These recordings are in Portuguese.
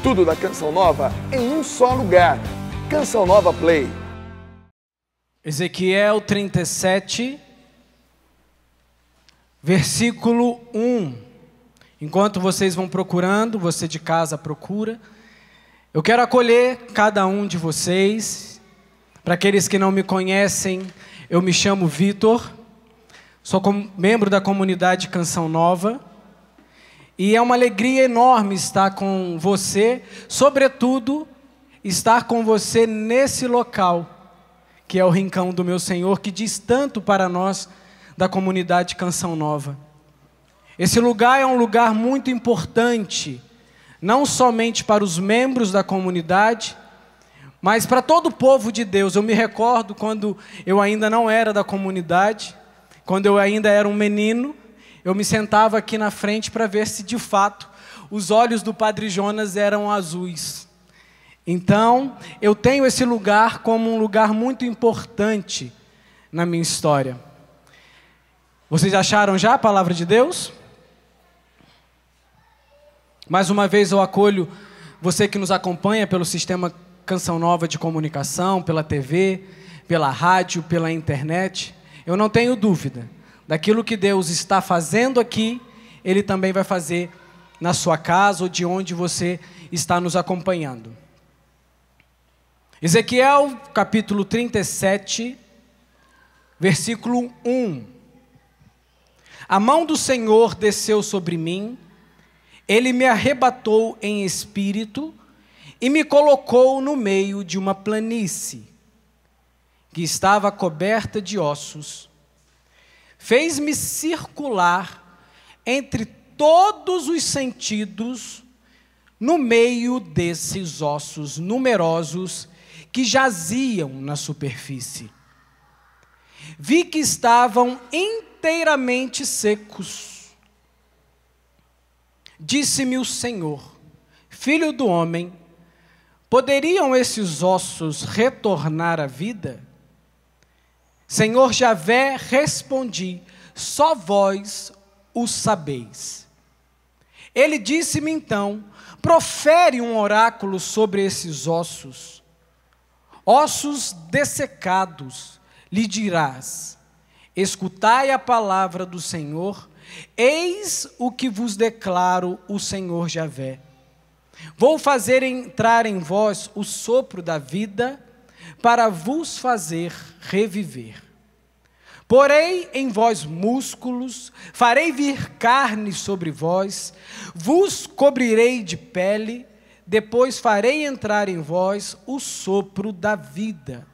tudo da Canção Nova em um só lugar. Canção Nova Play. Ezequiel 37, versículo 1. Enquanto vocês vão procurando, você de casa procura, eu quero acolher cada um de vocês. Para aqueles que não me conhecem, eu me chamo Vitor, sou membro da comunidade Canção Nova, e é uma alegria enorme estar com você, sobretudo, estar com você nesse local, que é o rincão do meu Senhor, que diz tanto para nós da comunidade Canção Nova. Esse lugar é um lugar muito importante, não somente para os membros da comunidade, mas para todo o povo de Deus. Eu me recordo quando eu ainda não era da comunidade, quando eu ainda era um menino, eu me sentava aqui na frente para ver se de fato os olhos do Padre Jonas eram azuis. Então, eu tenho esse lugar como um lugar muito importante na minha história. Vocês acharam já a palavra de Deus? Mais uma vez eu acolho você que nos acompanha pelo sistema Canção Nova de comunicação, pela TV, pela rádio, pela internet. Eu não tenho dúvida daquilo que Deus está fazendo aqui, Ele também vai fazer na sua casa ou de onde você está nos acompanhando. Ezequiel capítulo 37, versículo 1. A mão do Senhor desceu sobre mim, Ele me arrebatou em espírito e me colocou no meio de uma planície que estava coberta de ossos. Fez-me circular entre todos os sentidos no meio desses ossos numerosos que jaziam na superfície. Vi que estavam inteiramente secos. Disse-me o Senhor: Filho do homem, poderiam esses ossos retornar à vida? Senhor Javé, respondi: só vós o sabeis. Ele disse-me então: profere um oráculo sobre esses ossos. Ossos dessecados, lhe dirás: escutai a palavra do Senhor, eis o que vos declaro o Senhor Javé. Vou fazer entrar em vós o sopro da vida, para vos fazer reviver. Porei em vós músculos, farei vir carne sobre vós, vos cobrirei de pele, depois farei entrar em vós o sopro da vida,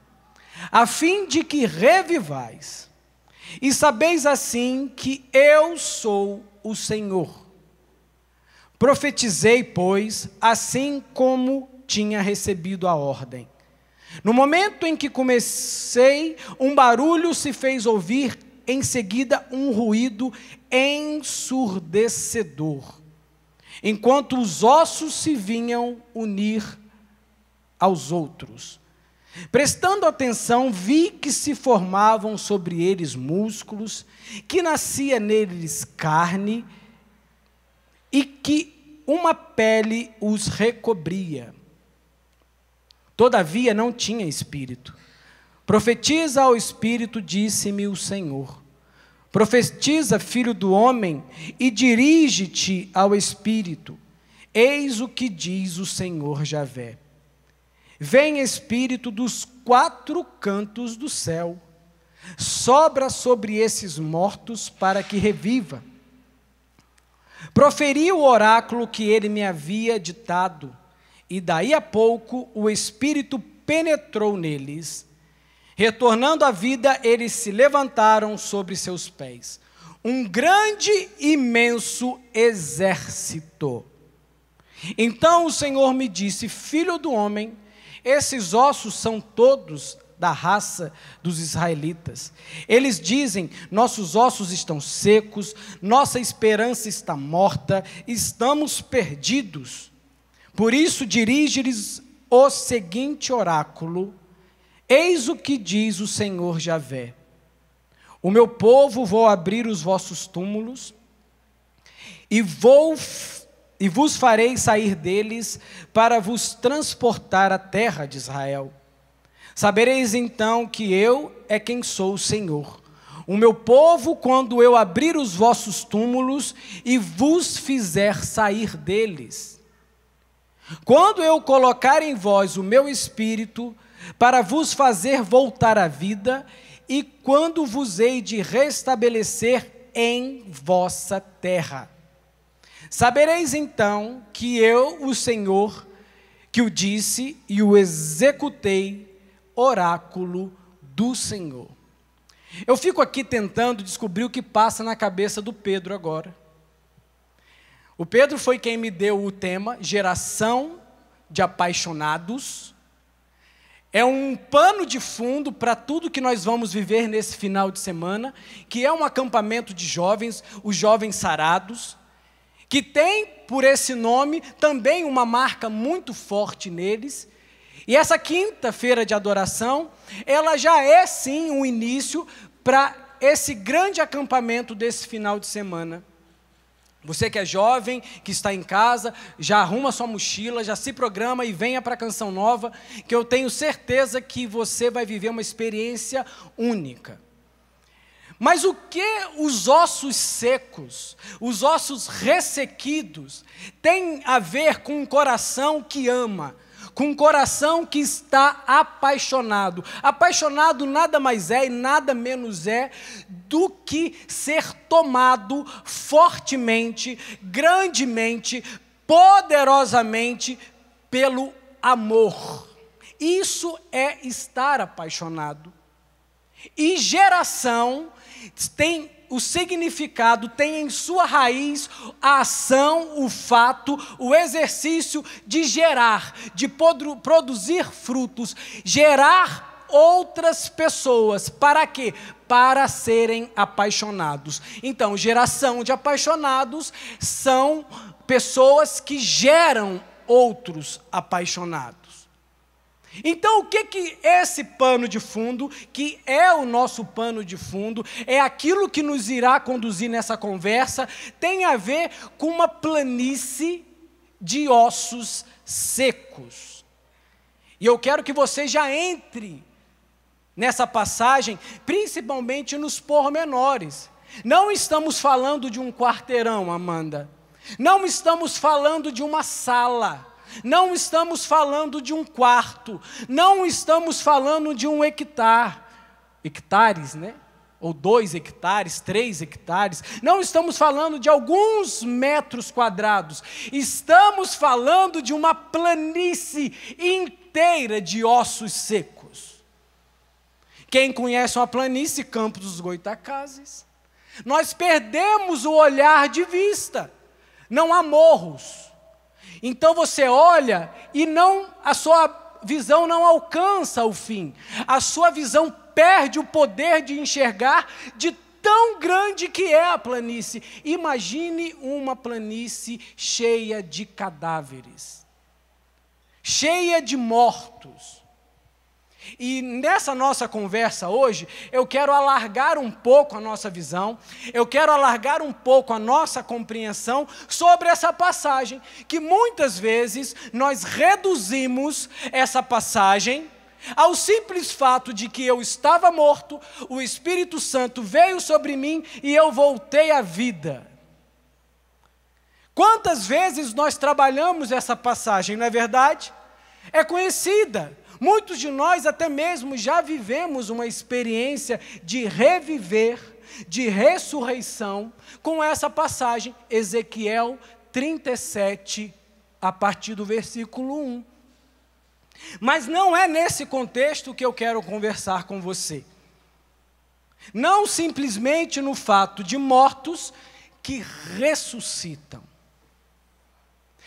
a fim de que revivais. E sabeis assim que eu sou o Senhor. Profetizei, pois, assim como tinha recebido a ordem. No momento em que comecei, um barulho se fez ouvir, em seguida um ruído ensurdecedor, enquanto os ossos se vinham unir aos outros. Prestando atenção, vi que se formavam sobre eles músculos, que nascia neles carne, e que uma pele os recobria. Todavia não tinha espírito. Profetiza ao espírito, disse-me o Senhor. Profetiza, filho do homem, e dirige-te ao espírito. Eis o que diz o Senhor Javé. Vem espírito dos quatro cantos do céu, sobra sobre esses mortos para que reviva. Proferi o oráculo que ele me havia ditado, e daí a pouco o Espírito penetrou neles. Retornando à vida, eles se levantaram sobre seus pés. Um grande, imenso exército. Então o Senhor me disse: filho do homem, esses ossos são todos da raça dos israelitas. Eles dizem: nossos ossos estão secos, nossa esperança está morta, estamos perdidos. Por isso dirige-lhes o seguinte oráculo: eis o que diz o Senhor Javé. O meu povo, vou abrir os vossos túmulos e e vos farei sair deles para vos transportar à terra de Israel. Sabereis então que eu é quem sou o Senhor. O meu povo, quando eu abrir os vossos túmulos e vos fizer sair deles. Quando eu colocar em vós o meu espírito, para vos fazer voltar à vida, e quando vos hei de restabelecer em vossa terra. Sabereis então que eu, o Senhor, que o disse e o executei, oráculo do Senhor. Eu fico aqui tentando descobrir o que passa na cabeça do Pedro agora. O Pedro foi quem me deu o tema, geração de apaixonados. É um pano de fundo para tudo que nós vamos viver nesse final de semana, que é um acampamento de jovens, os jovens sarados, que tem por esse nome também uma marca muito forte neles. E essa quinta-feira de adoração, ela já é sim um início para esse grande acampamento desse final de semana. Você que é jovem, que está em casa, já arruma sua mochila, já se programa e venha para a Canção Nova, que eu tenho certeza que você vai viver uma experiência única. Mas o que os ossos secos, os ossos ressequidos, têm a ver com um coração que ama, com um coração que está apaixonado? Apaixonado nada mais é e nada menos é do que ser tomado fortemente, grandemente, poderosamente pelo amor. Isso é estar apaixonado. E geração tem o significado, tem em sua raiz a ação, o fato, o exercício de gerar, de produzir frutos, gerar outras pessoas. Para quê? Para serem apaixonados. Então, geração de apaixonados são pessoas que geram outros apaixonados. Então, o que esse pano de fundo, que é o nosso pano de fundo, é aquilo que nos irá conduzir nessa conversa, tem a ver com uma planície de ossos secos. E eu quero que você já entre nessa passagem, principalmente nos pormenores. Não estamos falando de um quarteirão, Amanda. Não estamos falando de uma sala. Não estamos falando de um quarto, não estamos falando de um hectare, hectares, né? Ou 2 hectares, 3 hectares, não estamos falando de alguns metros quadrados, estamos falando de uma planície inteira de ossos secos. Quem conhece uma planície, Campos dos Goytacazes, nós perdemos o olhar de vista, não há morros. Então você olha e a sua visão não alcança o fim. A sua visão perde o poder de enxergar de tão grande que é a planície. Imagine uma planície cheia de cadáveres, cheia de mortos. E nessa nossa conversa hoje, eu quero alargar um pouco a nossa visão, eu quero alargar um pouco a nossa compreensão sobre essa passagem, que muitas vezes nós reduzimos essa passagem ao simples fato de que eu estava morto, o Espírito Santo veio sobre mim e eu voltei à vida. Quantas vezes nós trabalhamos essa passagem, não é verdade? É conhecida. Muitos de nós até mesmo já vivemos uma experiência de reviver, de ressurreição, com essa passagem, Ezequiel 37, a partir do versículo 1. Mas não é nesse contexto que eu quero conversar com você. Não simplesmente no fato de mortos que ressuscitam.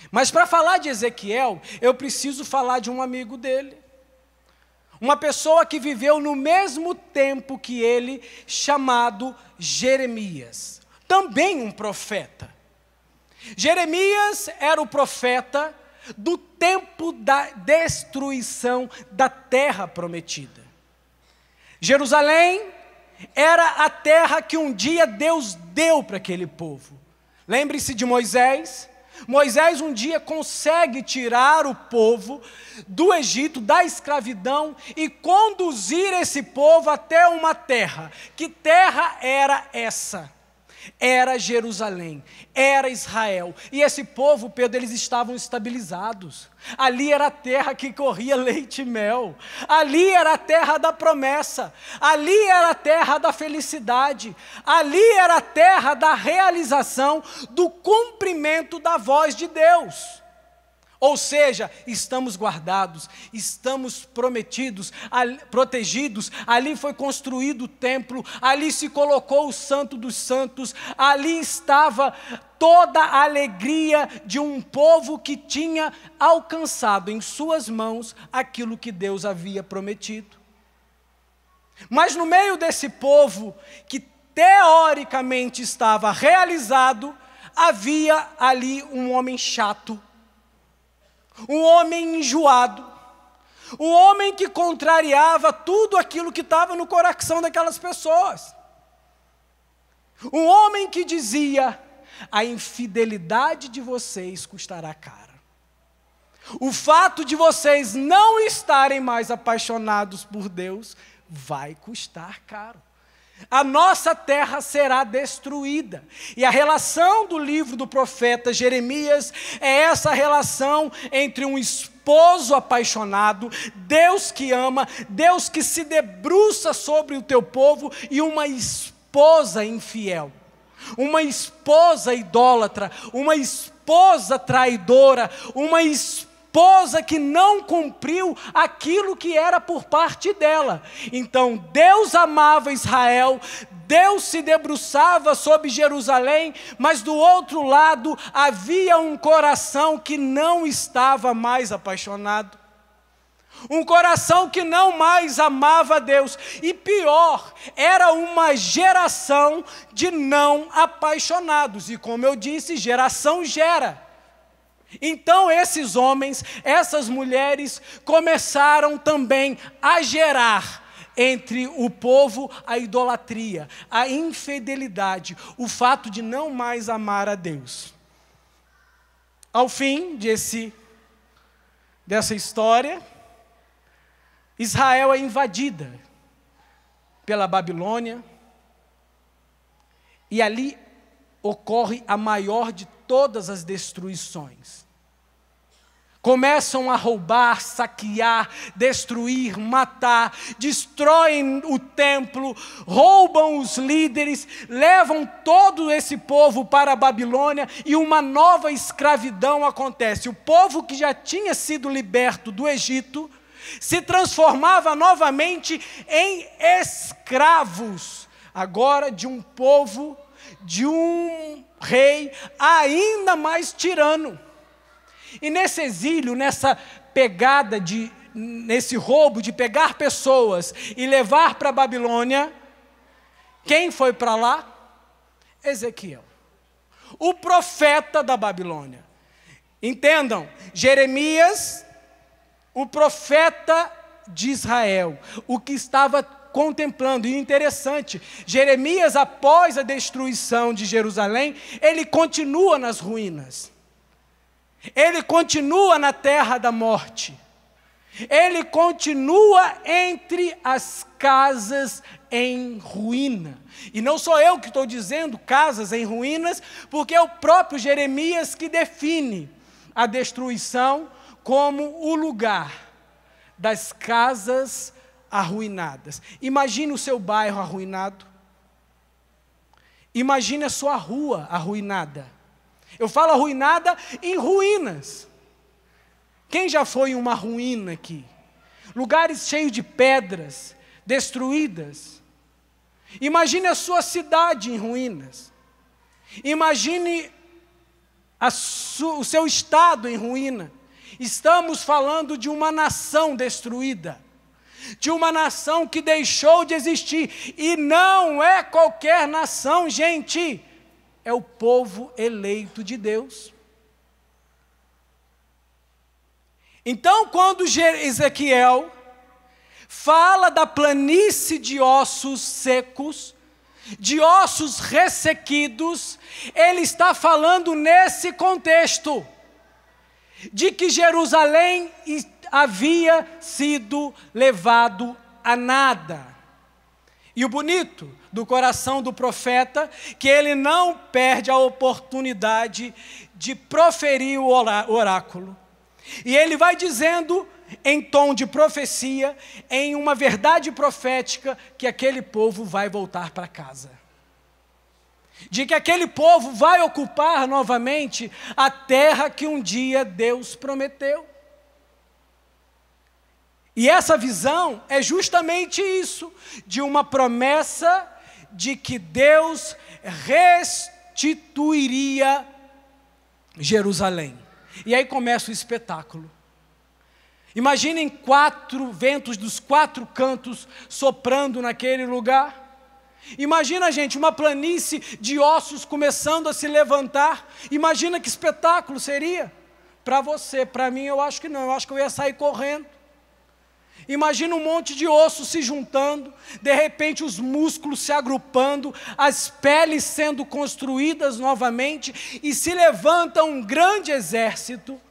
Mas para falar de Ezequiel, eu preciso falar de um amigo dele. Uma pessoa que viveu no mesmo tempo que ele, chamado Jeremias. Também um profeta. Jeremias era o profeta do tempo da destruição da terra prometida. Jerusalém era a terra que um dia Deus deu para aquele povo. Lembre-se de Moisés. Moisés um dia consegue tirar o povo do Egito, da escravidão, e conduzir esse povo até uma terra. Que terra era essa? Era Jerusalém, era Israel. E esse povo, Pedro, eles estavam estabilizados. Ali era a terra que corria leite e mel. Ali era a terra da promessa. Ali era a terra da felicidade. Ali era a terra da realização do cumprimento da voz de Deus. Ou seja, estamos guardados, estamos protegidos, ali foi construído o templo, ali se colocou o Santo dos Santos, ali estava toda a alegria de um povo que tinha alcançado em suas mãos aquilo que Deus havia prometido. Mas no meio desse povo, que teoricamente estava realizado, havia ali um homem chato, um homem enjoado, um homem que contrariava tudo aquilo que estava no coração daquelas pessoas. Um homem que dizia: a infidelidade de vocês custará caro. O fato de vocês não estarem mais apaixonados por Deus vai custar caro. A nossa terra será destruída. E a relação do livro do profeta Jeremias é essa relação entre um esposo apaixonado, Deus que ama, Deus que se debruça sobre o teu povo, e uma esposa infiel, uma esposa idólatra, uma esposa traidora, uma esposa que não cumpriu aquilo que era por parte dela. Então Deus amava Israel, Deus se debruçava sobre Jerusalém, mas do outro lado havia um coração que não estava mais apaixonado. Um coração que não mais amava a Deus. E pior, era uma geração de não apaixonados. E como eu disse, geração gera. Então esses homens, essas mulheres começaram também a gerar entre o povo a idolatria, a infidelidade, o fato de não mais amar a Deus. Ao fim dessa história, Israel é invadida pela Babilônia, e ali ocorre a maior de todas as destruições. Começam a roubar, saquear, destruir, matar, destroem o templo, roubam os líderes, levam todo esse povo para a Babilônia, e uma nova escravidão acontece. O povo que já tinha sido liberto do Egito se transformava novamente em escravos, agora de um povo, de um rei ainda mais tirano. E nesse exílio, nessa pegada, nesse roubo de pegar pessoas e levar para a Babilônia, quem foi para lá? Ezequiel, o profeta da Babilônia. Entendam, Jeremias, o profeta de Israel, o que estava contemplando. E interessante, Jeremias, após a destruição de Jerusalém, ele continua nas ruínas. Ele continua na terra da morte. Ele continua entre as casas em ruína. E não sou eu que estou dizendo casas em ruínas, porque é o próprio Jeremias que define a destruição como o lugar das casas arruinadas. Imagine o seu bairro arruinado. Imagine a sua rua arruinada. Eu falo arruinada em ruínas. Quem já foi em uma ruína aqui? Lugares cheios de pedras, destruídas. Imagine a sua cidade em ruínas. Imagine o seu estado em ruína. Estamos falando de uma nação destruída, de uma nação que deixou de existir. E não é qualquer nação, gente. É o povo eleito de Deus. Então, quando Ezequiel fala da planície de ossos secos, de ossos ressequidos, ele está falando nesse contexto, de que Jerusalém havia sido levado a nada. E o bonito do coração do profeta, que ele não perde a oportunidade de proferir o oráculo. E ele vai dizendo, em tom de profecia, em uma verdade profética, que aquele povo vai voltar para casa. De que aquele povo vai ocupar novamente a terra que um dia Deus prometeu. E essa visão é justamente isso, de uma promessa de que Deus restituiria Jerusalém. E aí começa o espetáculo. Imaginem 4 ventos dos 4 cantos soprando naquele lugar. Imagina, gente, uma planície de ossos começando a se levantar. Imagina que espetáculo seria. Para você, para mim eu acho que não, eu acho que eu ia sair correndo. Imagina um monte de ossos se juntando, de repente os músculos se agrupando, as peles sendo construídas novamente, e se levanta um grande exército,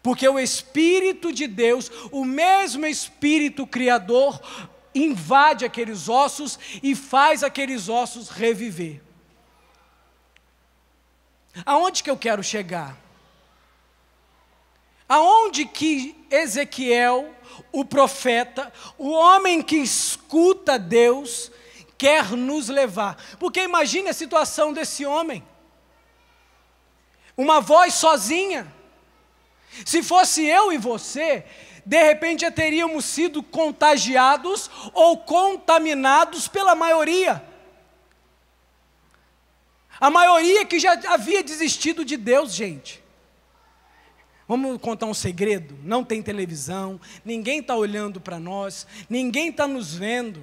porque o Espírito de Deus, o mesmo Espírito Criador, invade aqueles ossos e faz aqueles ossos reviver. Aonde que eu quero chegar? Aonde que Ezequiel, o profeta, o homem que escuta Deus, quer nos levar? Porque imagine a situação desse homem. Uma voz sozinha. Se fosse eu e você, de repente já teríamos sido contagiados ou contaminados pela maioria. A maioria que já havia desistido de Deus, gente. Vamos contar um segredo? Não tem televisão, ninguém está olhando para nós, ninguém está nos vendo.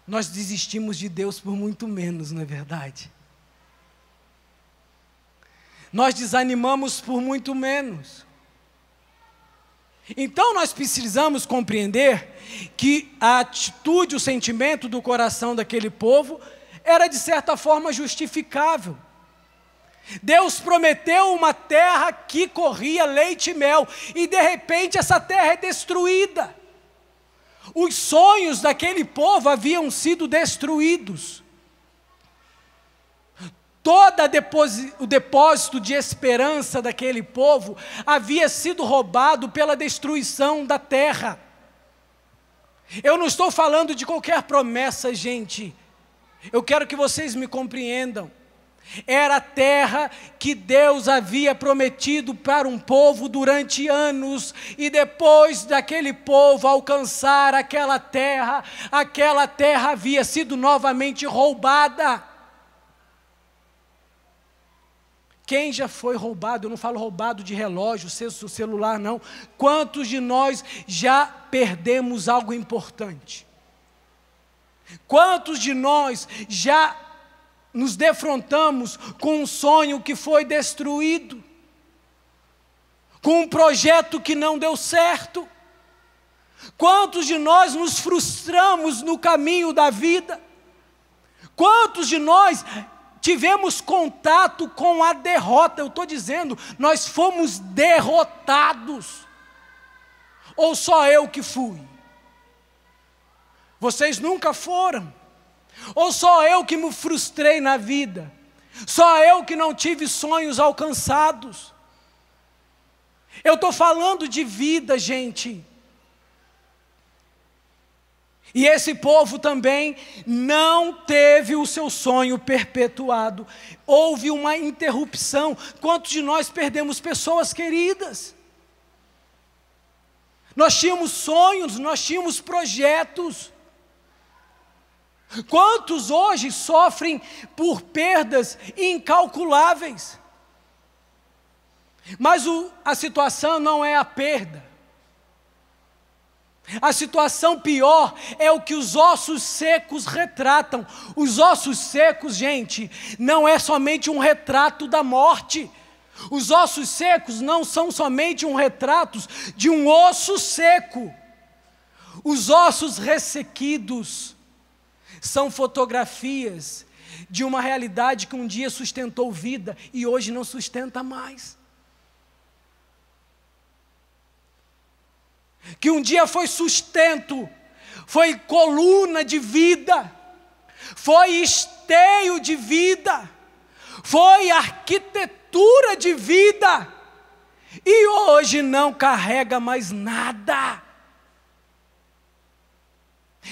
Nós desistimos de Deus por muito menos, não é verdade? Nós desanimamos por muito menos. Então nós precisamos compreender que a atitude, o sentimento do coração daquele povo era de certa forma justificável. Deus prometeu uma terra que corria leite e mel, e de repente essa terra é destruída. Os sonhos daquele povo haviam sido destruídos. Todo o depósito de esperança daquele povo havia sido roubado pela destruição da terra. Eu não estou falando de qualquer promessa, gente. Eu quero que vocês me compreendam. Era a terra que Deus havia prometido para um povo durante anos, e depois daquele povo alcançar aquela terra havia sido novamente roubada. Quem já foi roubado? Eu não falo roubado de relógio, celular, não. Quantos de nós já perdemos algo importante? Quantos de nós já nos defrontamos com um sonho que foi destruído, com um projeto que não deu certo? Quantos de nós nos frustramos no caminho da vida? Quantos de nós tivemos contato com a derrota? Eu estou dizendo, nós fomos derrotados. Ou só eu que fui? Vocês nunca foram? Ou só eu que me frustrei na vida? Só eu que não tive sonhos alcançados? Eu estou falando de vida, gente. E esse povo também não teve o seu sonho perpetuado. Houve uma interrupção. Quantos de nós perdemos pessoas queridas? Nós tínhamos sonhos, nós tínhamos projetos. Quantos hoje sofrem por perdas incalculáveis? Mas a situação não é a perda. A situação pior é o que os ossos secos retratam. Os ossos secos, gente, não é somente um retrato da morte. Os ossos secos não são somente um retrato de um osso seco. Os ossos ressequidos São fotografias de uma realidade que um dia sustentou vida e hoje não sustenta mais. Que um dia foi sustento, foi coluna de vida, foi esteio de vida, foi arquitetura de vida, e hoje não carrega mais nada.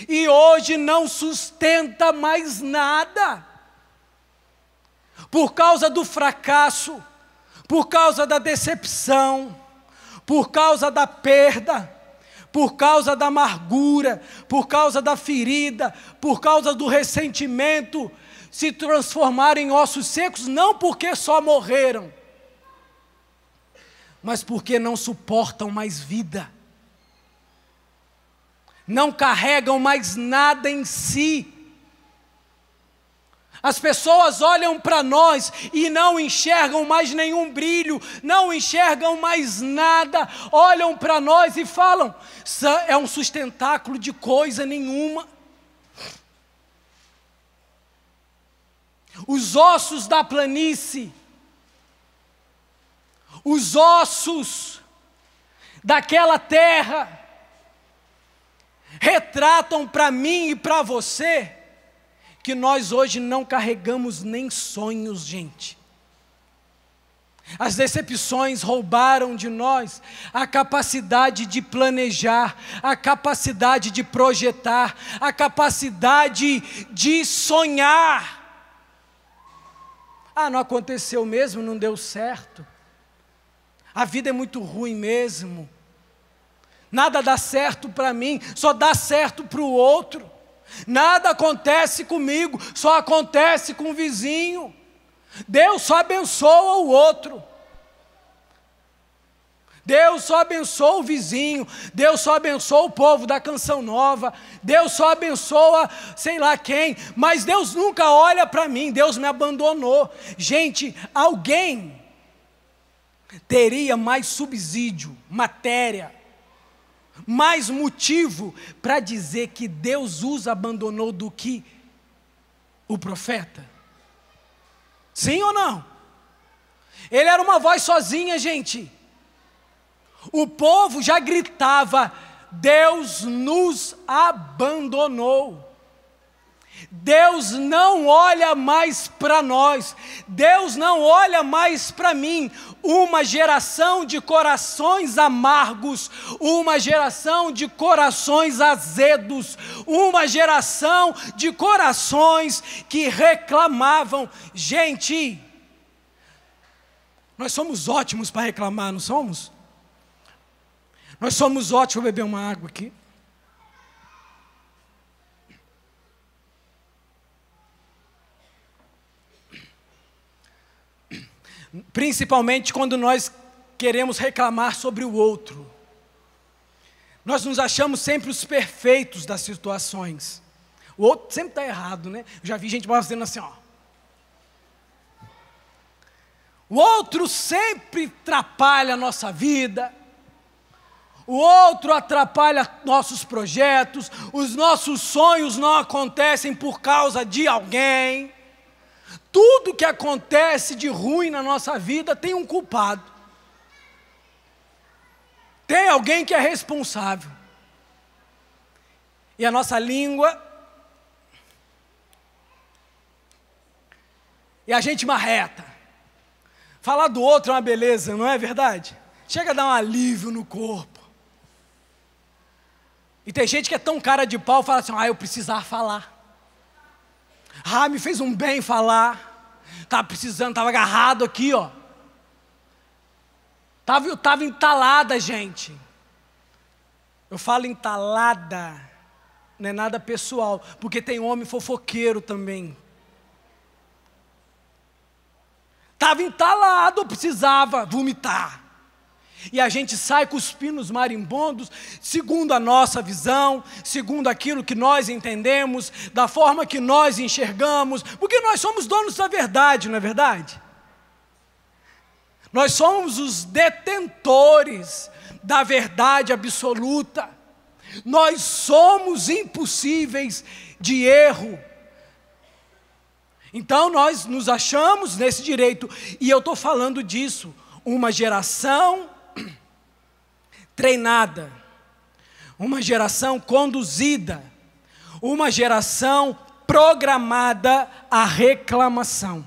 E hoje não sustenta mais nada. Por causa do fracasso, por causa da decepção, por causa da perda, por causa da amargura, por causa da ferida, por causa do ressentimento, se transformaram em ossos secos, não porque só morreram, mas porque não suportam mais vida, não carregam mais nada em si. As pessoas olham para nós e não enxergam mais nenhum brilho, não enxergam mais nada, olham para nós e falam, é um sustentáculo de coisa nenhuma. Os ossos da planície, os ossos daquela terra, retratam para mim e para você, que nós hoje não carregamos nem sonhos, gente. As decepções roubaram de nós a capacidade de planejar, a capacidade de projetar, a capacidade de sonhar. Ah, não aconteceu mesmo, não deu certo. A vida é muito ruim mesmo. Nada dá certo para mim, só dá certo para o outro. Nada acontece comigo, só acontece com o vizinho. Deus só abençoa o outro. Deus só abençoa o vizinho. Deus só abençoa o povo da Canção Nova. Deus só abençoa sei lá quem. Mas Deus nunca olha para mim. Deus me abandonou. Gente, alguém teria mais subsídio, matéria, mais motivo para dizer que Deus os abandonou do que o profeta? Sim ou não? Ele era uma voz sozinha, gente. O povo já gritava, Deus nos abandonou. Deus não olha mais para nós, Deus não olha mais para mim. Uma geração de corações amargos, uma geração de corações azedos, uma geração de corações que reclamavam. Gente, nós somos ótimos para reclamar, não somos? Nós somos ótimos. Vou beber uma água aqui. Principalmente quando nós queremos reclamar sobre o outro. Nós nos achamos sempre os perfeitos das situações. O outro sempre está errado, né? Eu já vi gente fazendo assim, ó. O outro sempre atrapalha a nossa vida. O outro atrapalha nossos projetos. Os nossos sonhos não acontecem por causa de alguém. Tudo que acontece de ruim na nossa vida tem um culpado. Tem alguém que é responsável. E a nossa língua, e a gente marreta. Falar do outro é uma beleza, não é verdade? Chega a dar um alívio no corpo. E tem gente que é tão cara de pau, fala assim, eu precisava falar. Me fez um bem falar. Estava precisando, estava agarrado aqui, ó. Estava entalada, gente. Eu falo entalada, não é nada pessoal, porque tem homem fofoqueiro também. Estava entalado, precisava vomitar. E a gente sai cuspindo os marimbondos, segundo a nossa visão, segundo aquilo que nós entendemos, da forma que nós enxergamos, porque nós somos donos da verdade, não é verdade? Nós somos os detentores da verdade absoluta. Nós somos impossíveis de erro. Então nós nos achamos nesse direito, e eu estou falando disso, uma geração treinada, uma geração conduzida, uma geração programada à reclamação.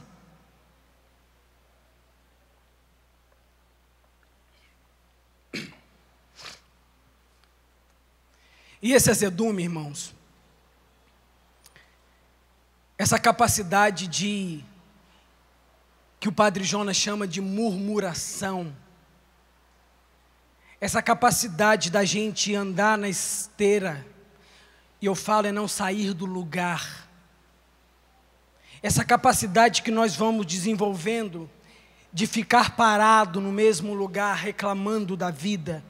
E esse azedume, irmãos, essa capacidade que o Padre Jonas chama de murmuração, essa capacidade da gente andar na esteira, e eu falo é não sair do lugar, essa capacidade que nós vamos desenvolvendo de ficar parado no mesmo lugar reclamando da vida,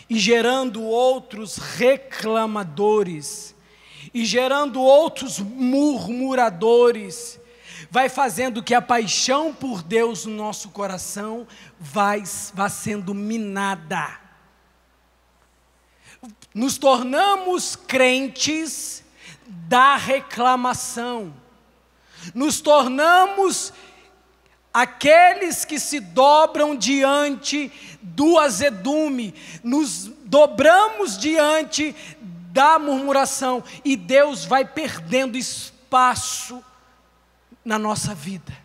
e gerando outros reclamadores, e gerando outros murmuradores, vai fazendo que a paixão por Deus no nosso coração vá sendo minada. Nos tornamos crentes da reclamação, nos tornamos aqueles que se dobram diante do azedume, nos dobramos diante da murmuração, e Deus vai perdendo espaço na nossa vida.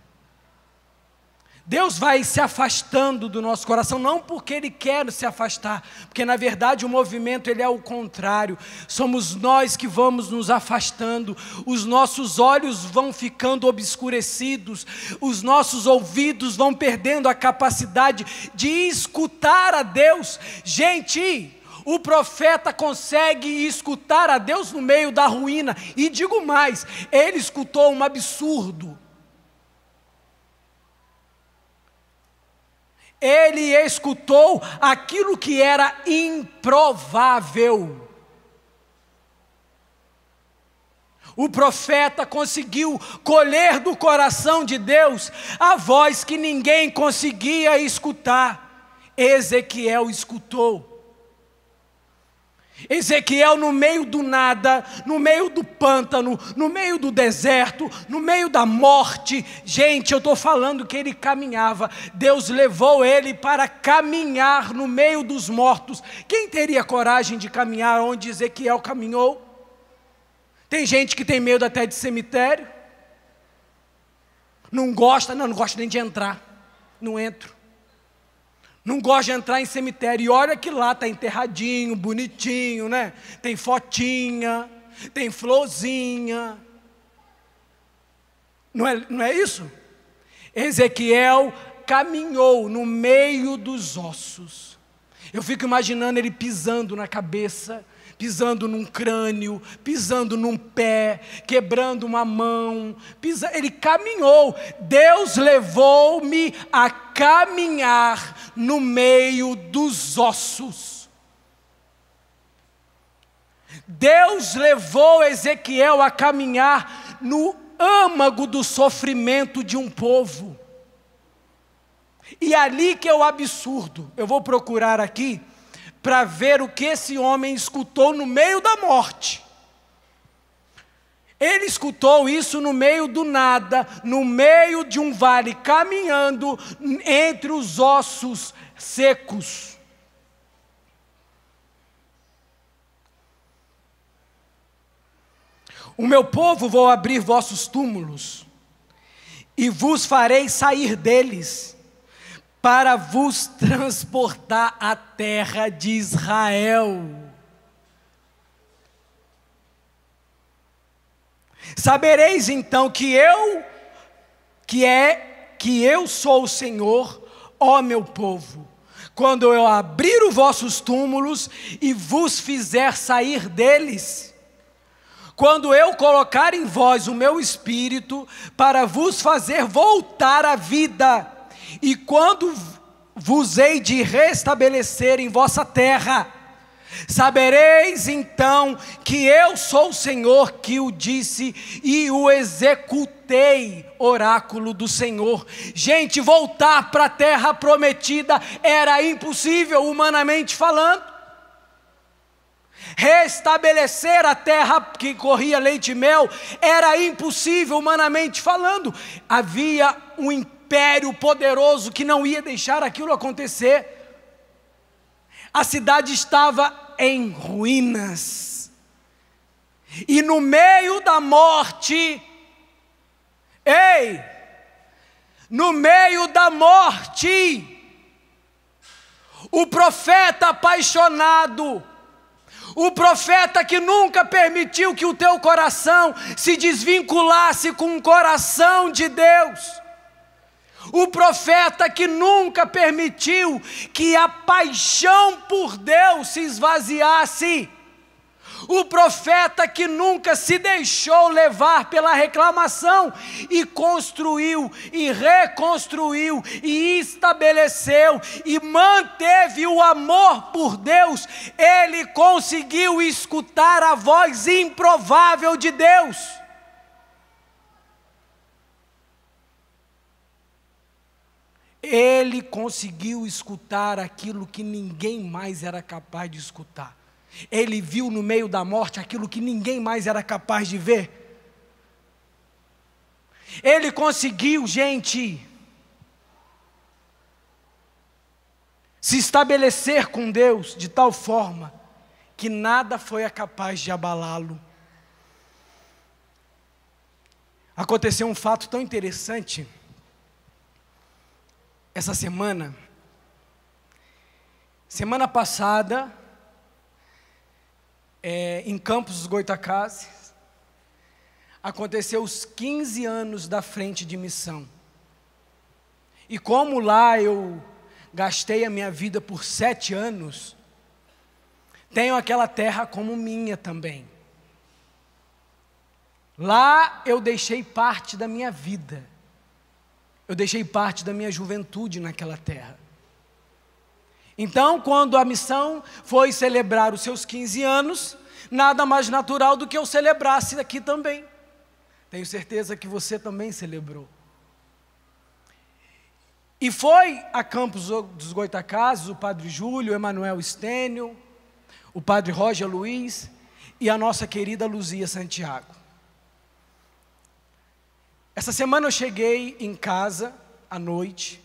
Deus vai se afastando do nosso coração, não porque Ele quer se afastar, porque na verdade o movimento ele é o contrário, somos nós que vamos nos afastando, os nossos olhos vão ficando obscurecidos, os nossos ouvidos vão perdendo a capacidade de escutar a Deus. Gente, o profeta consegue escutar a Deus no meio da ruína, e digo mais, ele escutou um absurdo. Ele escutou aquilo que era improvável. O profeta conseguiu colher do coração de Deus a voz que ninguém conseguia escutar. Ezequiel escutou. Ezequiel, no meio do nada, no meio do pântano, no meio do deserto, no meio da morte, gente, eu estou falando que ele caminhava, Deus levou ele para caminhar no meio dos mortos. Quem teria coragem de caminhar onde Ezequiel caminhou? Tem gente que tem medo até de cemitério, não gosta nem de entrar, não entro. Não gosta de entrar em cemitério, e olha que lá está enterradinho, bonitinho, né? Tem fotinha, tem florzinha. Não é isso? Ezequiel caminhou no meio dos ossos. Eu fico imaginando ele pisando na cabeça, pisando num crânio, pisando num pé, quebrando uma mão, ele caminhou. Deus levou-me a caminhar no meio dos ossos. Deus levou Ezequiel a caminhar no âmago do sofrimento de um povo. E ali que é o absurdo. Eu vou procurar aqui para ver o que esse homem escutou no meio da morte. Ele escutou isso no meio do nada, no meio de um vale, caminhando entre os ossos secos. O meu povo, vou abrir vossos túmulos, e vos farei sair deles, para vos transportar à terra de Israel. Sabereis então que eu sou o Senhor, ó meu povo, quando eu abrir os vossos túmulos e vos fizer sair deles, quando eu colocar em vós o meu espírito para vos fazer voltar à vida, e quando vos hei de restabelecer em vossa terra, sabereis então que eu sou o Senhor que o disse e o executei, oráculo do Senhor. Gente, voltar para a terra prometida era impossível, humanamente falando. Restabelecer a terra que corria leite e mel era impossível humanamente falando. Havia um império poderoso que não ia deixar aquilo acontecer. A cidade estava em ruínas. E no meio da morte, no meio da morte, o profeta apaixonado, o profeta que nunca permitiu que o teu coração se desvinculasse com o coração de Deus, o profeta que nunca permitiu que a paixão por Deus se esvaziasse, o profeta que nunca se deixou levar pela reclamação e construiu, e reconstruiu, e estabeleceu, e manteve o amor por Deus, ele conseguiu escutar a voz improvável de Deus. Ele conseguiu escutar aquilo que ninguém mais era capaz de escutar. Ele viu no meio da morte aquilo que ninguém mais era capaz de ver. Ele conseguiu, gente, se estabelecer com Deus de tal forma que nada foi capaz de abalá-lo. Aconteceu um fato tão interessante essa semana. Semana passada, em Campos dos Goytacazes, aconteceu os 15 anos da frente de missão. E como lá eu gastei a minha vida por 7 anos, tenho aquela terra como minha também. Lá eu deixei parte da minha vida, eu deixei parte da minha juventude naquela terra. Então, quando a missão foi celebrar os seus 15 anos, nada mais natural do que eu celebrasse aqui também. Tenho certeza que você também celebrou. E foi a Campos dos Goytacazes o Padre Júlio, o Emanuel Stênio, o Padre Roger Luiz e a nossa querida Luzia Santiago. Essa semana eu cheguei em casa à noite,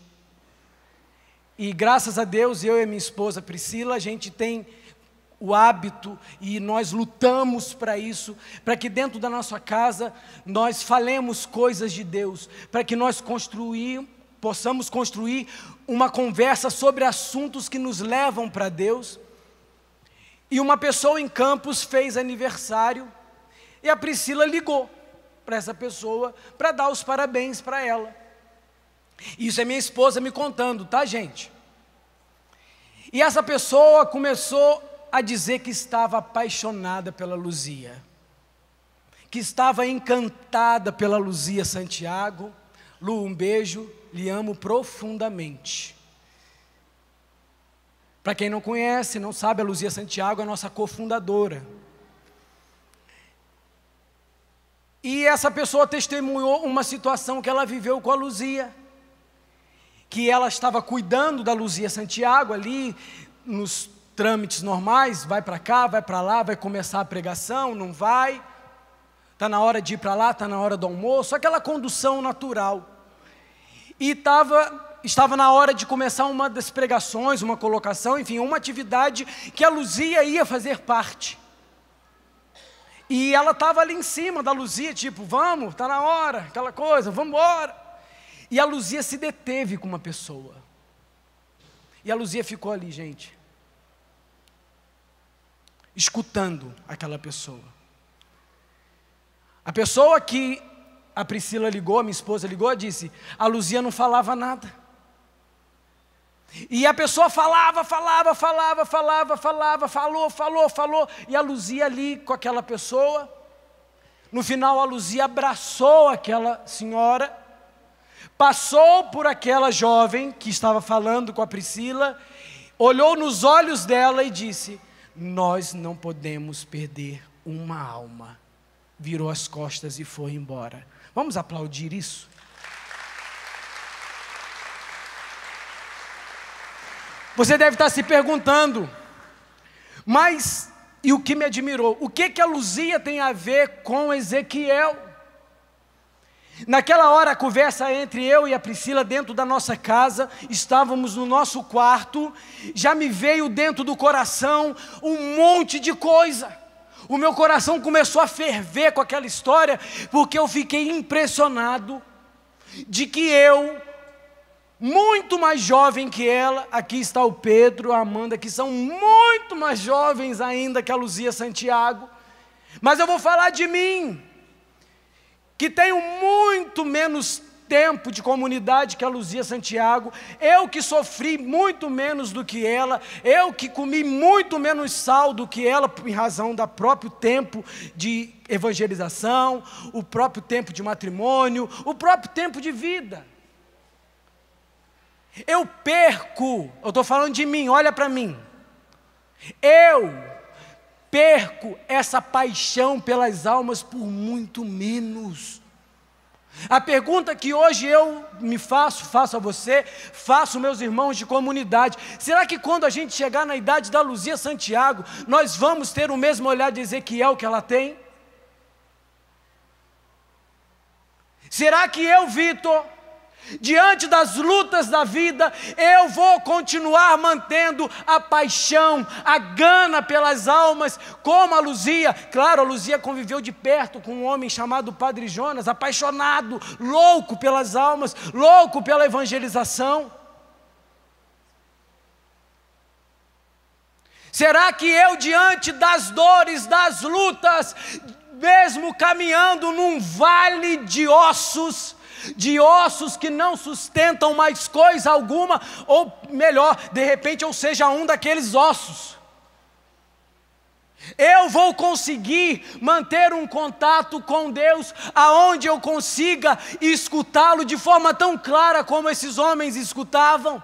e graças a Deus, eu e a minha esposa Priscila, a gente tem o hábito, e nós lutamos para isso, para que dentro da nossa casa, nós falemos coisas de Deus, para que nós possamos construir uma conversa sobre assuntos que nos levam para Deus. E uma pessoa em Campos fez aniversário, e a Priscila ligou para essa pessoa, para dar os parabéns para ela. Isso é minha esposa me contando, tá, gente? E essa pessoa começou a dizer que estava apaixonada pela Luzia, que estava encantada pela Luzia Santiago. Lu, um beijo, lhe amo profundamente. Para quem não conhece, não sabe, a Luzia Santiago é a nossa cofundadora. E essa pessoa testemunhou uma situação que ela viveu com a Luzia, que ela estava cuidando da Luzia Santiago ali, nos trâmites normais, vai para cá, vai para lá, vai começar a pregação, não vai, está na hora de ir para lá, está na hora do almoço, aquela condução natural. E estava na hora de começar uma das pregações, uma colocação, enfim, uma atividade que a Luzia ia fazer parte. E ela estava ali em cima da Luzia, tipo, vamos, está na hora, aquela coisa, vamos embora. E a Luzia se deteve com uma pessoa. E a Luzia ficou ali, gente, escutando aquela pessoa. A pessoa que a Priscila ligou, a minha esposa ligou, disse, a Luzia não falava nada. E a pessoa falava, falou, e a Luzia ali com aquela pessoa. No final a Luzia abraçou aquela senhora, passou por aquela jovem que estava falando com a Priscila, olhou nos olhos dela e disse, nós não podemos perder uma alma. Virou as costas e foi embora. Vamos aplaudir isso? Você deve estar se perguntando, mas E o que me admirou, o que a Luzia tem a ver com Ezequiel? Naquela hora, a conversa entre eu e a Priscila dentro da nossa casa, estávamos no nosso quarto, já me veio dentro do coração um monte de coisa. O meu coração começou a ferver com aquela história, porque eu fiquei impressionado de que eu, muito mais jovem que ela, aqui está o Pedro, a Amanda, que são muito mais jovens ainda que a Luzia Santiago, mas eu vou falar de mim, que tenho muito menos tempo de comunidade que a Luzia Santiago, eu que sofri muito menos do que ela, eu que comi muito menos sal do que ela, em razão do próprio tempo de evangelização, o próprio tempo de matrimônio, o próprio tempo de vida. Eu estou falando de mim, olha para mim, eu perco essa paixão pelas almas por muito menos. A pergunta que hoje eu me faço a você, faço meus irmãos de comunidade: será que quando a gente chegar na idade da Luzia Santiago, nós vamos ter o mesmo olhar de Ezequiel que ela tem? Será que eu, Vitor, diante das lutas da vida, eu vou continuar mantendo a paixão, a gana pelas almas, como a Luzia? Claro, a Luzia conviveu de perto com um homem chamado Padre Jonas, apaixonado, louco pelas almas, louco pela evangelização. Será que eu, diante das dores, das lutas, mesmo caminhando num vale de ossos que não sustentam mais coisa alguma, ou melhor, de repente eu seja um daqueles ossos, eu vou conseguir manter um contato com Deus, aonde eu consiga escutá-lo de forma tão clara como esses homens escutavam?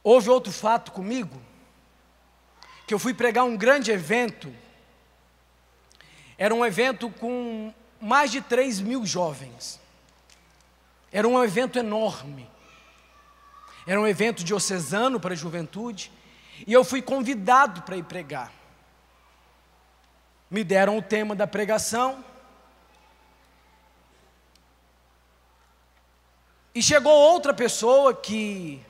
Houve outro fato comigo, que eu fui pregar um grande evento. Era um evento com mais de 3.000 jovens. Era um evento enorme. Era um evento diocesano para a juventude. E eu fui convidado para ir pregar. Me deram o tema da pregação. E chegou outra pessoa que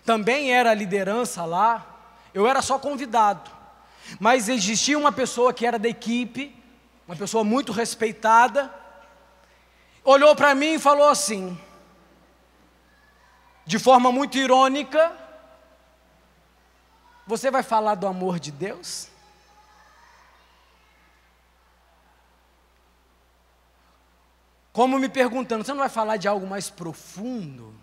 também era a liderança lá. Eu era só convidado. Mas existia uma pessoa que era da equipe, uma pessoa muito respeitada, olhou para mim e falou assim, de forma muito irônica: você vai falar do amor de Deus? Como me perguntando, você não vai falar de algo mais profundo?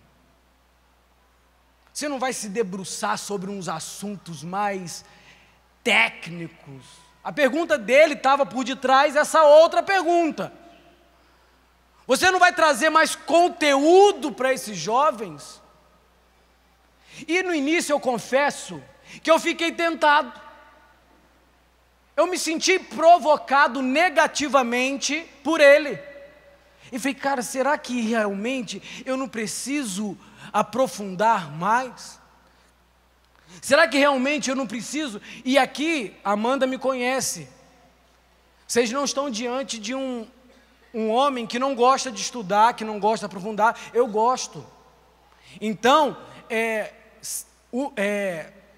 Você não vai se debruçar sobre uns assuntos mais técnicos? A pergunta dele estava por detrás dessa outra pergunta. Você não vai trazer mais conteúdo para esses jovens? E no início eu confesso que eu fiquei tentado. Eu me senti provocado negativamente por ele. E falei, cara, será que realmente eu não preciso aprofundar mais? Será que realmente eu não preciso? E aqui, Amanda me conhece. Vocês não estão diante de um homem que não gosta de estudar, que não gosta de aprofundar. Eu gosto. Então,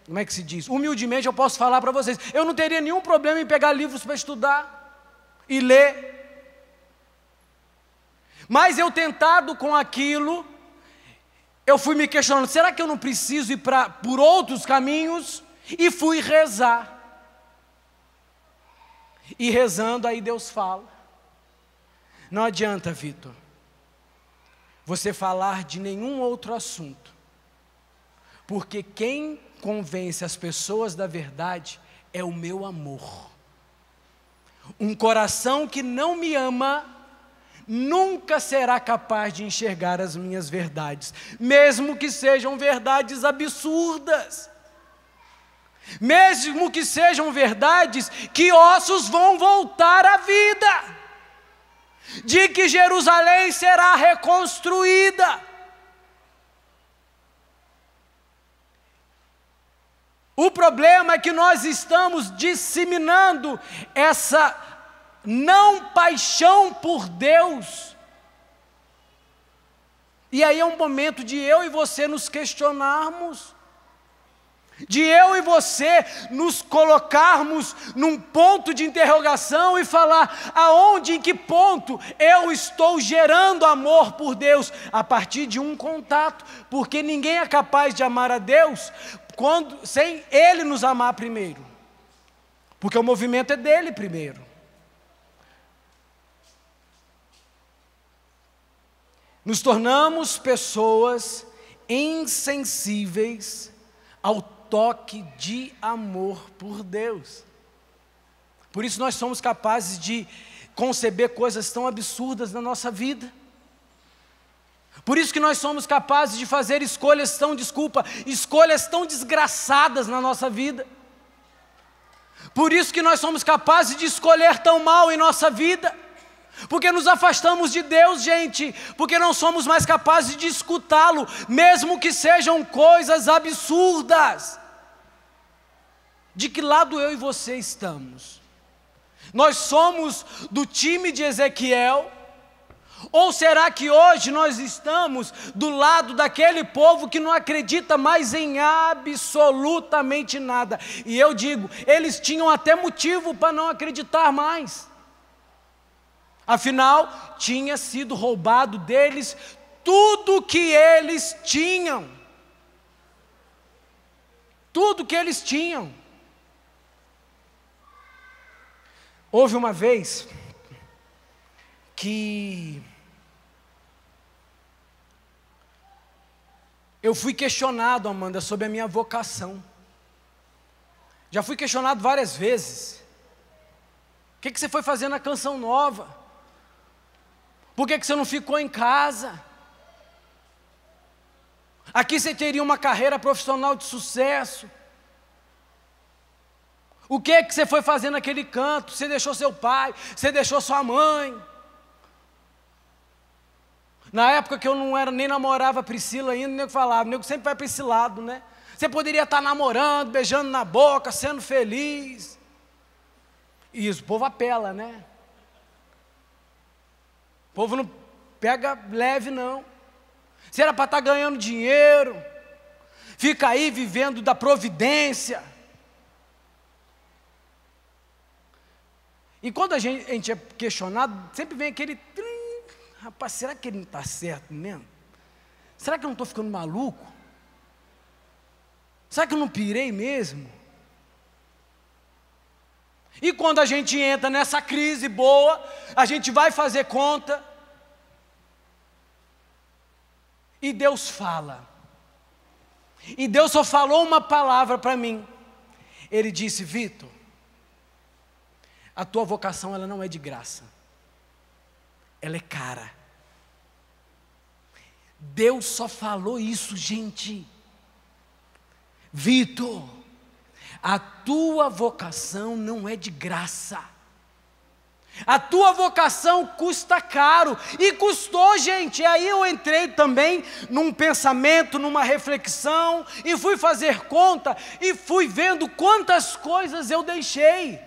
como é que se diz? Humildemente eu posso falar para vocês, eu não teria nenhum problema em pegar livros para estudar e ler. Mas eu, tentado com aquilo, eu fui me questionando, será que eu não preciso ir por outros caminhos? E fui rezar. E rezando, aí Deus fala. Não adianta, Vitor, você falar de nenhum outro assunto, porque quem convence as pessoas da verdade é o meu amor. Um coração que não me ama nunca será capaz de enxergar as minhas verdades, mesmo que sejam verdades absurdas, mesmo que sejam verdades que ossos vão voltar à vida, de que Jerusalém será reconstruída. O problema é que nós estamos disseminando essa não paixão por Deus. E aí é um momento de eu e você nos questionarmos, de eu e você nos colocarmos num ponto de interrogação e falar aonde, em que ponto eu estou gerando amor por Deus, a partir de um contato, porque ninguém é capaz de amar a Deus sem Ele nos amar primeiro, porque o movimento é dele primeiro. Nos tornamos pessoas insensíveis ao toque de amor por Deus. Por isso nós somos capazes de conceber coisas tão absurdas na nossa vida. Por isso que nós somos capazes de fazer escolhas tão desgraçadas na nossa vida. Por isso que nós somos capazes de escolher tão mal em nossa vida. Porque nos afastamos de Deus, gente, porque não somos mais capazes de escutá-lo, mesmo que sejam coisas absurdas. De que lado eu e você estamos? Nós somos do time de Ezequiel? Ou será que hoje nós estamos do lado daquele povo que não acredita mais em absolutamente nada? E eu digo, eles tinham até motivo para não acreditar mais. Afinal, tinha sido roubado deles tudo que eles tinham. Tudo que eles tinham. Houve uma vez que eu fui questionado, Amanda, sobre a minha vocação. Já fui questionado várias vezes. O que você foi fazer na Canção Nova? Por que você não ficou em casa? Aqui você teria uma carreira profissional de sucesso. O que você foi fazer naquele canto? Você deixou seu pai, você deixou sua mãe. Na época que eu nem namorava a Priscila ainda, o nego falava, o nego sempre vai para esse lado, né? Você poderia estar namorando, beijando na boca, sendo feliz. E isso, o povo apela, né? O povo não pega leve, não. Você era para estar ganhando dinheiro, fica aí vivendo da providência. E quando a gente é questionado, sempre vem aquele, rapaz, será que ele não está certo mesmo? Será que eu não estou ficando maluco? Será que eu não pirei mesmo? E quando a gente entra nessa crise boa, a gente vai fazer conta, e Deus fala. E Deus só falou uma palavra para mim. Ele disse, Vitor, a tua vocação ela não é de graça, ela é cara. Deus só falou isso, gente. Vitor, a tua vocação não é de graça. A tua vocação custa caro. E custou, gente. E aí eu entrei também num pensamento, numa reflexão, e fui fazer conta, e fui vendo quantas coisas eu deixei,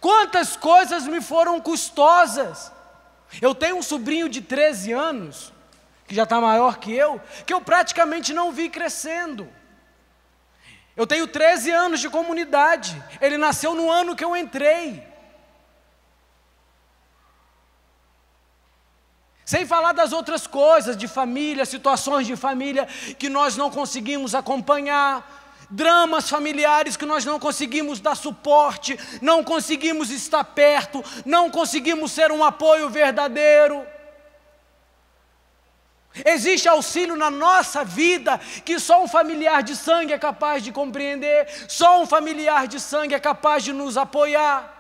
quantas coisas me foram custosas. Eu tenho um sobrinho de 13 anos, que já está maior que eu praticamente não vi crescendo. Eu tenho 13 anos de comunidade, ele nasceu no ano que eu entrei. Sem falar das outras coisas, de família, situações de família que nós não conseguimos acompanhar, dramas familiares que nós não conseguimos dar suporte, não conseguimos estar perto, não conseguimos ser um apoio verdadeiro. Existe auxílio na nossa vida que só um familiar de sangue é capaz de compreender, só um familiar de sangue é capaz de nos apoiar.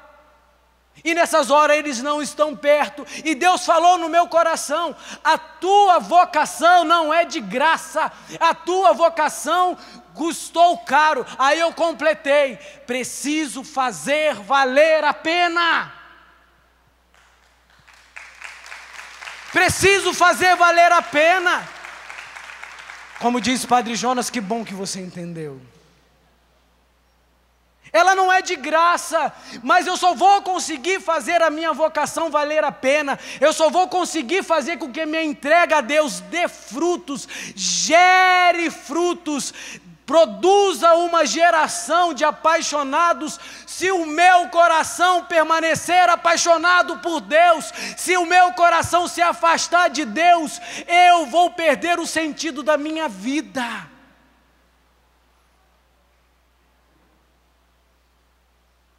E nessas horas eles não estão perto, e Deus falou no meu coração, a tua vocação não é de graça, a tua vocação custou caro. Aí eu completei, preciso fazer valer a pena. Preciso fazer valer a pena. Como diz Padre Jonas, que bom que você entendeu. Ela não é de graça, mas eu só vou conseguir fazer a minha vocação valer a pena. Eu só vou conseguir fazer com que minha entrega a Deus dê frutos, gere frutos, produza uma geração de apaixonados. Se o meu coração permanecer apaixonado por Deus, se o meu coração se afastar de Deus, eu vou perder o sentido da minha vida.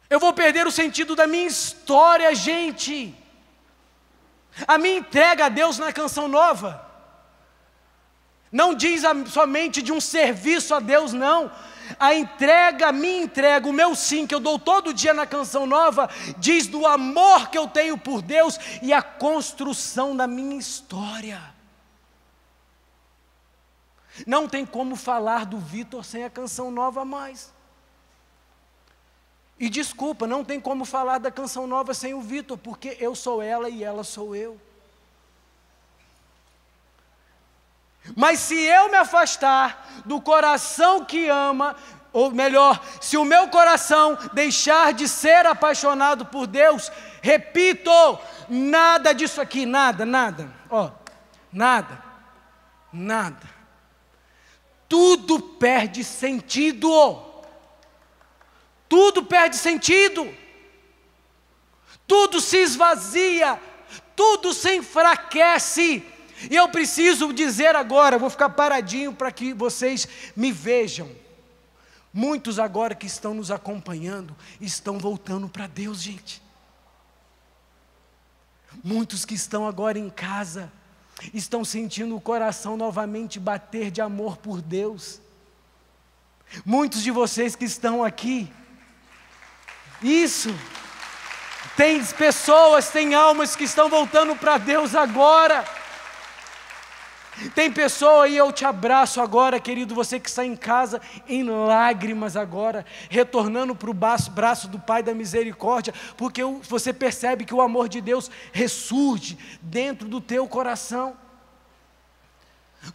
Eu vou perder o sentido da minha história, gente. A minha entrega a Deus na Canção Nova não diz somente de um serviço a Deus, não. A minha entrega, o meu sim, que eu dou todo dia na Canção Nova, diz do amor que eu tenho por Deus e a construção da minha história. Não tem como falar do Vitor sem a Canção Nova mais. E desculpa, não tem como falar da Canção Nova sem o Vitor, porque eu sou ela e ela sou eu. Mas se eu me afastar do coração que ama, ou melhor, se o meu coração deixar de ser apaixonado por Deus, repito, nada disso aqui, nada, tudo perde sentido. Tudo perde sentido, tudo se esvazia, tudo se enfraquece. E eu preciso dizer agora, vou ficar paradinho para que vocês me vejam. Muitos agora que estão nos acompanhando, estão voltando para Deus, gente. Muitos que estão agora em casa, estão sentindo o coração novamente bater de amor por Deus. Muitos de vocês que estão aqui, tem pessoas, tem almas que estão voltando para Deus agora. Tem pessoa aí, eu te abraço agora, querido, você que está em casa, em lágrimas agora, retornando para o braço do Pai da misericórdia, porque você percebe que o amor de Deus ressurge dentro do teu coração.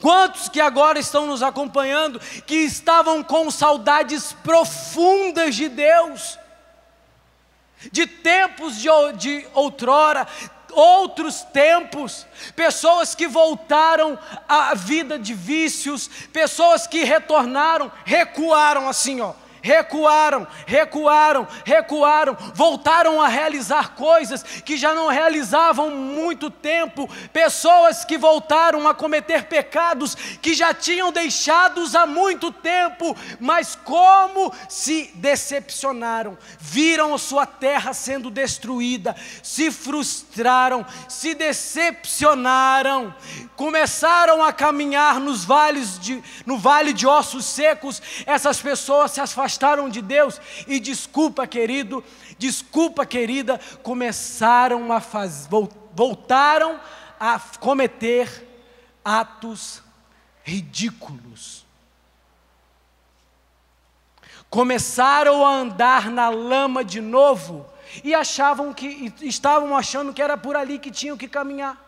Quantos que agora estão nos acompanhando, que estavam com saudades profundas de Deus, de tempos de outrora, outros tempos, pessoas que voltaram à vida de vícios, pessoas que retornaram, recuaram assim, recuaram, voltaram a realizar coisas que já não realizavam muito tempo, pessoas que voltaram a cometer pecados que já tinham deixados há muito tempo, mas como se decepcionaram, viram a sua terra sendo destruída, se frustraram, se decepcionaram, começaram a caminhar no vale de ossos secos. Essas pessoas se afastaram de Deus e, desculpa querido, desculpa querida, voltaram a cometer atos ridículos. Começaram a andar na lama de novo e estavam achando que era por ali que tinham que caminhar.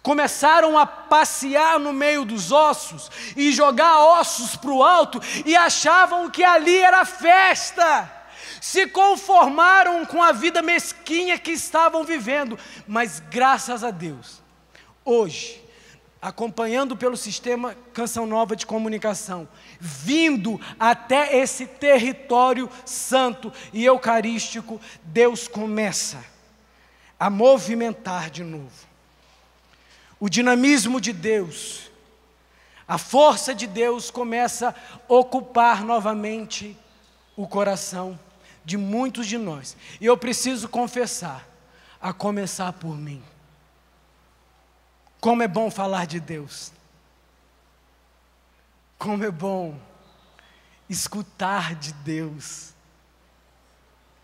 Começaram a passear no meio dos ossos e jogar ossos para o alto e achavam que ali era festa. Se conformaram com a vida mesquinha que estavam vivendo, mas graças a Deus, hoje, acompanhando pelo sistema Canção Nova de Comunicação, vindo até esse território santo e eucarístico, Deus começa a movimentar de novo. O dinamismo de Deus, a força de Deus começa a ocupar novamente o coração de muitos de nós. E eu preciso confessar, a começar por mim. Como é bom falar de Deus. Como é bom escutar de Deus.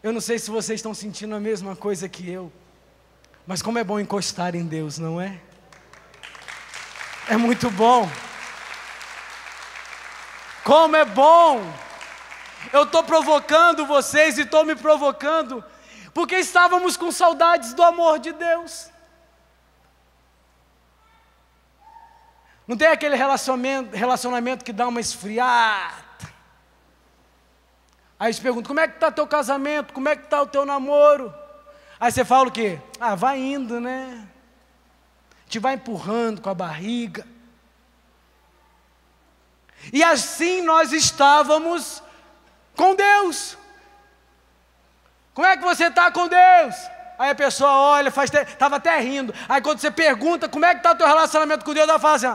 Eu não sei se vocês estão sentindo a mesma coisa que eu, mas como é bom encostar em Deus, não é? É muito bom. Como é bom. Eu estou provocando vocês e estou me provocando, porque estávamos com saudades do amor de Deus. Não tem aquele relacionamento que dá uma esfriada. Aí eles perguntam, como é que está teu casamento? Como é que está o teu namoro? Aí você fala o quê? Ah, vai indo, né? Te vai empurrando com a barriga. E assim nós estávamos com Deus. Como é que você está com Deus? Aí a pessoa olha, estava até rindo. Aí quando você pergunta como é que está o teu relacionamento com Deus, ela fala assim,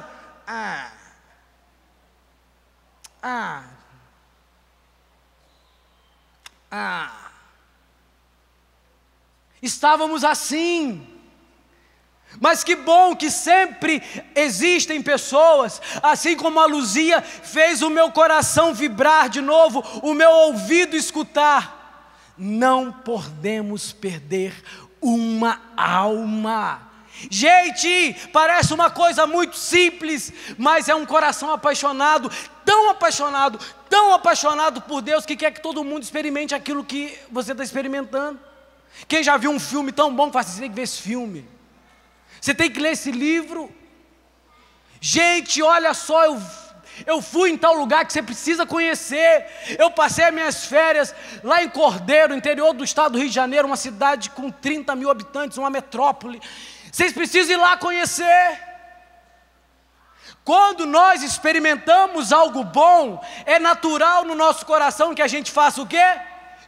estávamos assim. Mas que bom que sempre existem pessoas, assim como a Luzia fez o meu coração vibrar de novo, o meu ouvido escutar. Não podemos perder uma alma. Gente, parece uma coisa muito simples, mas é um coração apaixonado, tão apaixonado por Deus, que quer que todo mundo experimente aquilo que você está experimentando. Quem já viu um filme tão bom que fala assim, você tem que ver esse filme, você tem que ler esse livro. Gente, olha só, eu fui em tal lugar que você precisa conhecer. Eu passei as minhas férias lá em Cordeiro, interior do estado do Rio de Janeiro, uma cidade com 30 mil habitantes, uma metrópole. Vocês precisam ir lá conhecer. Quando nós experimentamos algo bom, é natural no nosso coração que a gente faça o quê?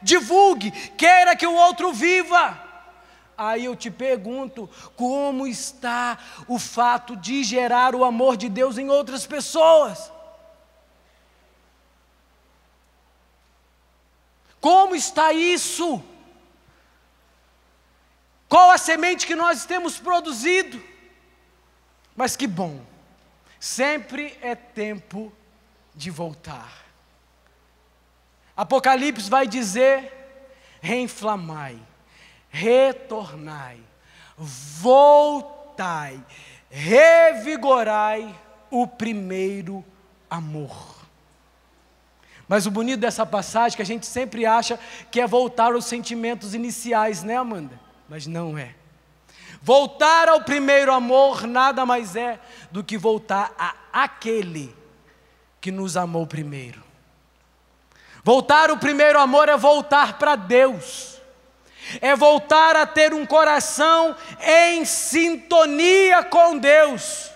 Divulgue, queira que o outro viva. Aí eu te pergunto, como está o fato de gerar o amor de Deus em outras pessoas? Como está isso? Qual a semente que nós temos produzido? Mas que bom, sempre é tempo de voltar. Apocalipse vai dizer, reinflamai, retornai, voltai, revigorai o primeiro amor. Mas o bonito dessa passagem é que a gente sempre acha que é voltar aos sentimentos iniciais, né, Amanda? Mas não é. Voltar ao primeiro amor nada mais é do que voltar àquele que nos amou primeiro. Voltar ao primeiro amor é voltar para Deus. É voltar a ter um coração em sintonia com Deus.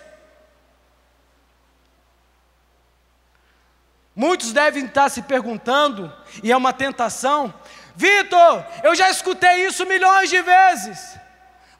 Muitos devem estar se perguntando, e é uma tentação, Vitor, eu já escutei isso milhões de vezes.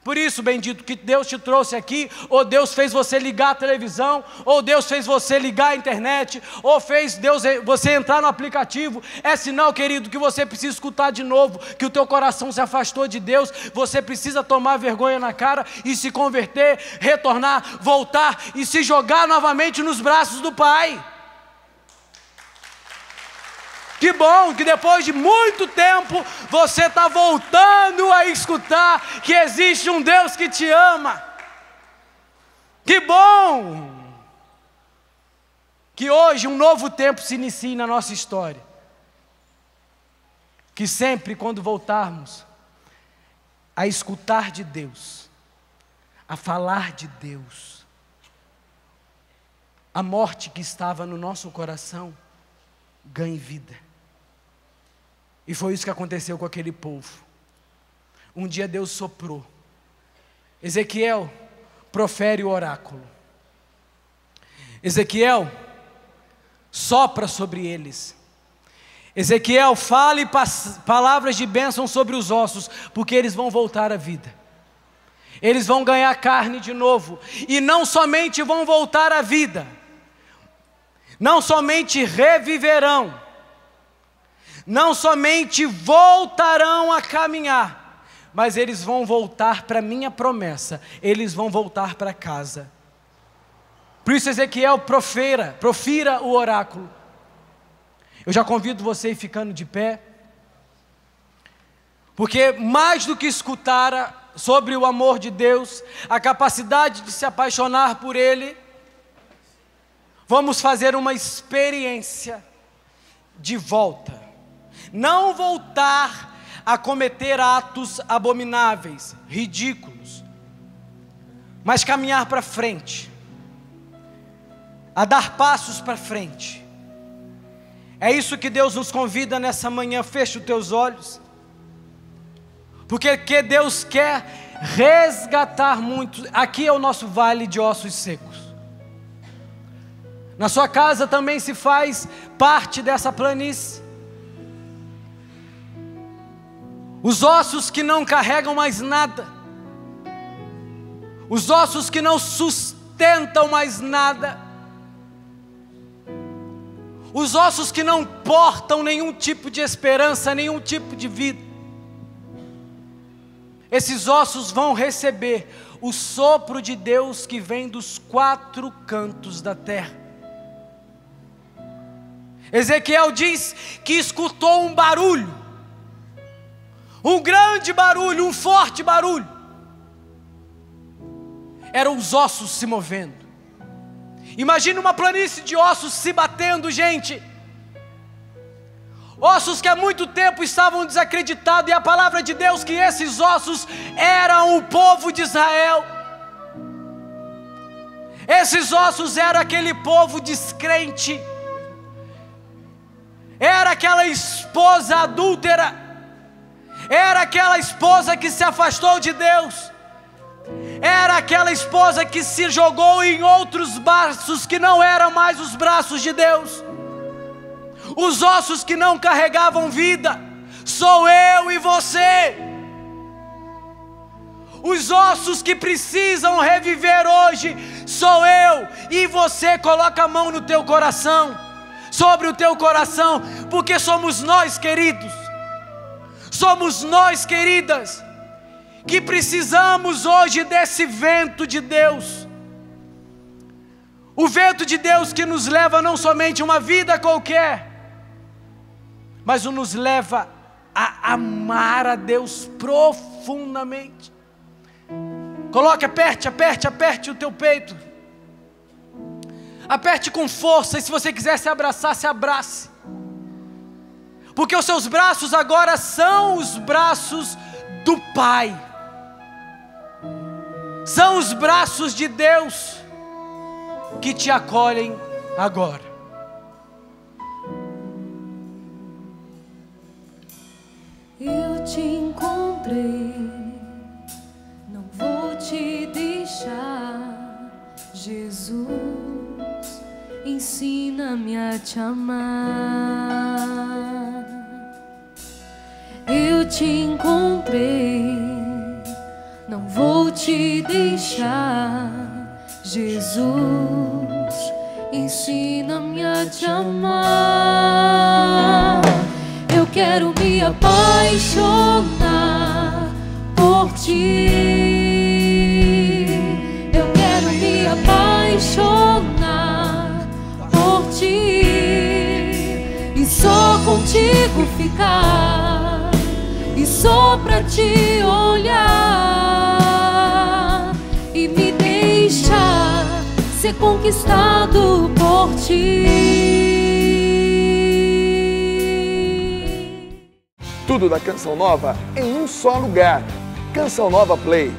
Por isso, bendito, que Deus te trouxe aqui, ou Deus fez você ligar a televisão, ou Deus fez você ligar a internet, ou fez você entrar no aplicativo. É sinal, querido, que você precisa escutar de novo, que o teu coração se afastou de Deus. Você precisa tomar vergonha na cara e se converter, retornar, voltar e se jogar novamente nos braços do Pai. Que bom que depois de muito tempo você está voltando a escutar que existe um Deus que te ama. Que bom que hoje um novo tempo se inicie na nossa história. Que sempre quando voltarmos a escutar de Deus, a falar de Deus, a morte que estava no nosso coração ganhe vida. E foi isso que aconteceu com aquele povo. Um dia Deus soprou. Ezequiel profere o oráculo. Ezequiel sopra sobre eles. Ezequiel fale palavras de bênção sobre os ossos, porque eles vão voltar à vida. Eles vão ganhar carne de novo. E não somente vão voltar à vida, não somente reviverão, não somente voltarão a caminhar, mas eles vão voltar para a minha promessa, eles vão voltar para casa. Por isso Ezequiel profira o oráculo. Eu já convido você a ir ficando de pé, porque mais do que escutar sobre o amor de Deus, a capacidade de se apaixonar por Ele, vamos fazer uma experiência de volta. Não voltar a cometer atos abomináveis, ridículos, mas caminhar para frente, a dar passos para frente. É isso que Deus nos convida nessa manhã. Feche os teus olhos, porque Deus quer resgatar muito. Aqui é o nosso vale de ossos secos. Na sua casa também se faz parte dessa planície. Os ossos que não carregam mais nada, os ossos que não sustentam mais nada, os ossos que não portam nenhum tipo de esperança, nenhum tipo de vida. Esses ossos vão receber o sopro de Deus que vem dos 4 cantos da terra. Ezequiel diz que escutou um barulho, um grande barulho, um forte barulho. Eram os ossos se movendo. Imagine uma planície de ossos se batendo, gente. Ossos que há muito tempo estavam desacreditados, e a palavra de Deus que esses ossos eram o povo de Israel. Esses ossos eram aquele povo descrente, era aquela esposa adúltera, era aquela esposa que se afastou de Deus, era aquela esposa que se jogou em outros braços que não eram mais os braços de Deus. Os ossos que não carregavam vida, sou eu e você. Os ossos que precisam reviver hoje, sou eu e você. Coloca a mão no teu coração, sobre o teu coração, porque somos nós, queridos, somos nós, queridas, que precisamos hoje desse vento de Deus. O vento de Deus que nos leva não somente uma vida qualquer, mas nos leva a amar a Deus profundamente. Coloque, aperte o teu peito. Aperte com força, e se você quiser se abraçar, se abrace. Porque os seus braços agora são os braços do Pai. São os braços de Deus que te acolhem agora. Eu te encontrei, não vou te deixar. Jesus, ensina-me a te amar. Eu te encontrei, não vou te deixar. Jesus, ensina-me a te amar. Eu quero me apaixonar por ti. Eu quero me apaixonar por ti. E só contigo ficar, e só pra te olhar, e me deixar ser conquistado por ti. Tudo da Canção Nova em um só lugar. Canção Nova Play.